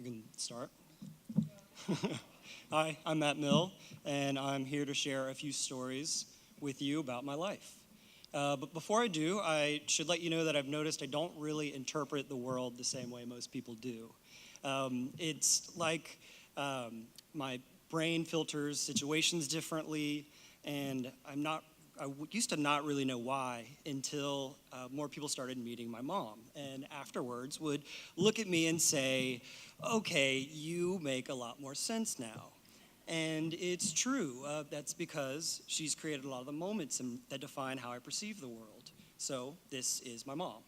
can start. Hi, I'm Matt Mill, and I'm here to share a few stories with you about my life. But before I do, I should let you know that I've noticed I don't really interpret the world the same way most people do. It's like my brain filters situations differently, and used to not really know why until more people started meeting my mom, and afterwards would look at me and say, okay, you make a lot more sense now. And it's true. That's because she's created a lot of the moments that define how I perceive the world. So this is my mom.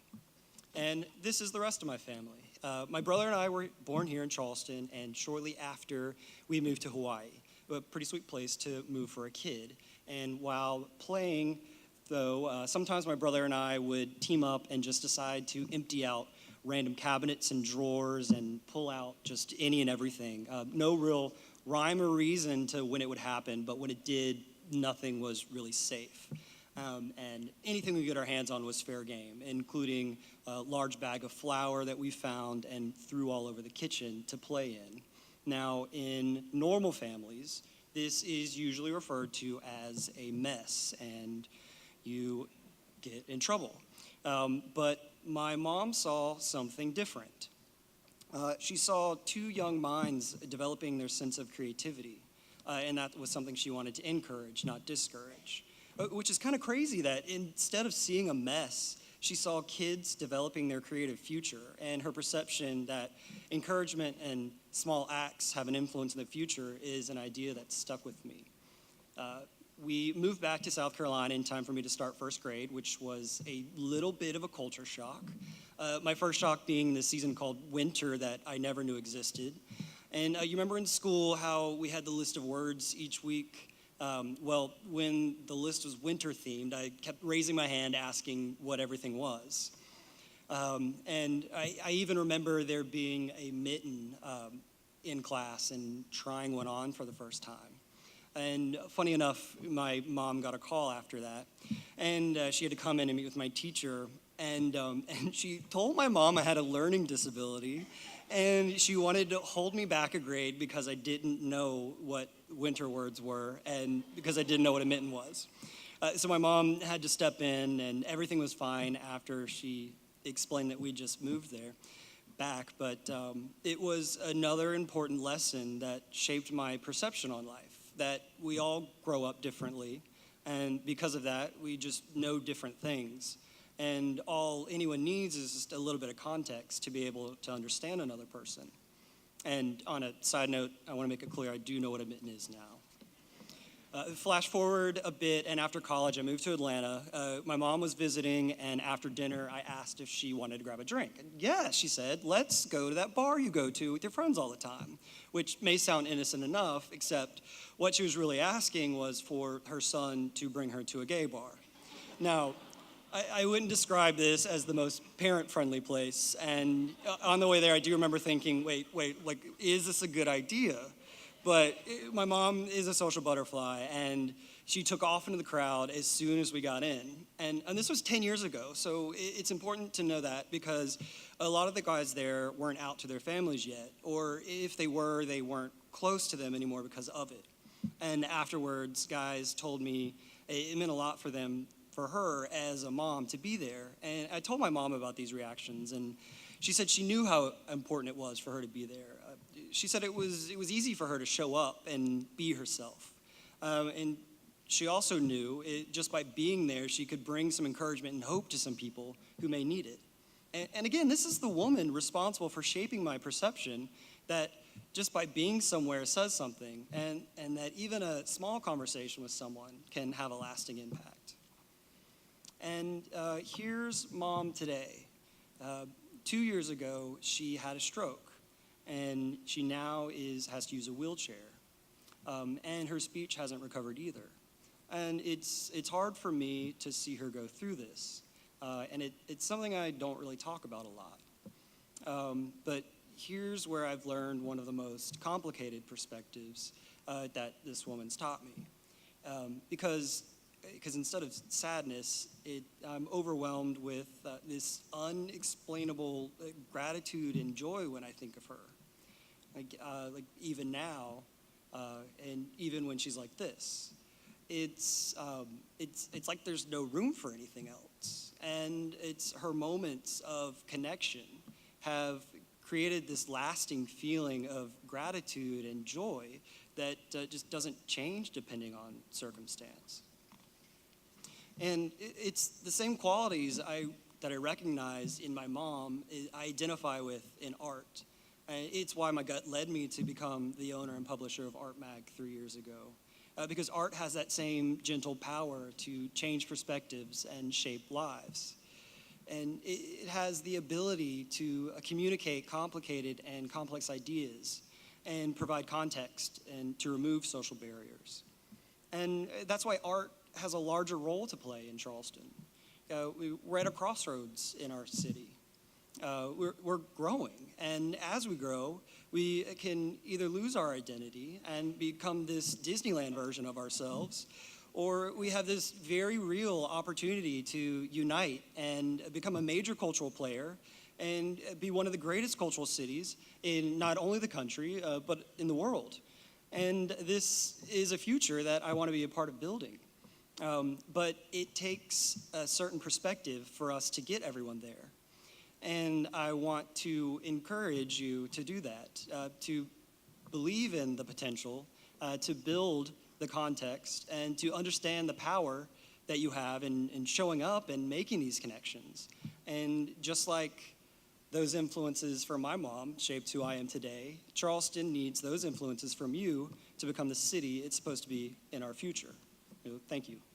And this is the rest of my family. My brother and I were born here in Charleston, and shortly after we moved to Hawaii, a pretty sweet place to move for a kid. And while playing, though, sometimes my brother and I would team up and just decide to empty out random cabinets and drawers and pull out just any and everything. No real rhyme or reason to when it would happen, but when it did, nothing was really safe. And anything we could get our hands on was fair game, including a large bag of flour that we found and threw all over the kitchen to play in. Now, in normal families, this is usually referred to as a mess, and you get in trouble. But my mom saw something different. She saw two young minds developing their sense of creativity, and that was something she wanted to encourage, not discourage. Which is kind of crazy that instead of seeing a mess, she saw kids developing their creative future, and her perception that encouragement and small acts have an influence in the future is an idea that stuck with me. We moved back to South Carolina in time for me to start first grade, which was a little bit of a culture shock. My first shock being the season called winter that I never knew existed. And you remember in school how we had the list of words each week? Well, when the list was winter themed, I kept raising my hand asking what everything was. And I even remember there being a mitten in class and trying one on for the first time. And funny enough, my mom got a call after that, and she had to come in and meet with my teacher, and she told my mom I had a learning disability, and she wanted to hold me back a grade because I didn't know what winter words were, and because I didn't know what a mitten was. So my mom had to step in, and everything was fine after she explained that we just moved there back, but it was another important lesson that shaped my perception on life. That we all grow up differently, and because of that, we just know different things. And all anyone needs is just a little bit of context to be able to understand another person. And on a side note, I want to make it clear I do know what a mitten is now. Flash forward a bit, and after college, I moved to Atlanta. My mom was visiting, and after dinner, I asked if she wanted to grab a drink. And yeah, she said, let's go to that bar you go to with your friends all the time, which may sound innocent enough, except what she was really asking was for her son to bring her to a gay bar. Now, I wouldn't describe this as the most parent-friendly place, and on the way there, I do remember thinking, wait, like, is this a good idea? But my mom is a social butterfly, and she took off into the crowd as soon as we got in. And this was 10 years ago, so it's important to know that because a lot of the guys there weren't out to their families yet, or if they were, they weren't close to them anymore because of it. And afterwards, guys told me it meant a lot for her as a mom to be there. And I told my mom about these reactions, and she said she knew how important it was for her to be there. She said it was easy for her to show up and be herself. And she also knew just by being there, she could bring some encouragement and hope to some people who may need it. And again, this is the woman responsible for shaping my perception that just by being somewhere says something, and that even a small conversation with someone can have a lasting impact. And here's Mom today. 2 years ago, she had a stroke. And she now has to use a wheelchair, and her speech hasn't recovered either. And it's hard for me to see her go through this, and it's something I don't really talk about a lot. But here's where I've learned one of the most complicated perspectives that this woman's taught me, because instead of sadness, I'm overwhelmed with this unexplainable gratitude and joy when I think of her. like even now, and even when she's like this. It's like there's no room for anything else. And it's her moments of connection have created this lasting feeling of gratitude and joy that just doesn't change depending on circumstance. And it's the same qualities that I recognize in my mom, I identify with in art. It's why my gut led me to become the owner and publisher of Art Mag 3 years ago. Because art has that same gentle power to change perspectives and shape lives. And it has the ability to communicate complicated and complex ideas and provide context and to remove social barriers. And that's why art has a larger role to play in Charleston. We're at a crossroads in our city. We're growing, and as we grow, we can either lose our identity and become this Disneyland version of ourselves, or we have this very real opportunity to unite and become a major cultural player and be one of the greatest cultural cities in not only the country, but in the world. And this is a future that I want to be a part of building. But it takes a certain perspective for us to get everyone there. And I want to encourage you to do that, to believe in the potential, to build the context, and to understand the power that you have in showing up and making these connections. And just like those influences from my mom shaped who I am today, Charleston needs those influences from you to become the city it's supposed to be in our future. Thank you.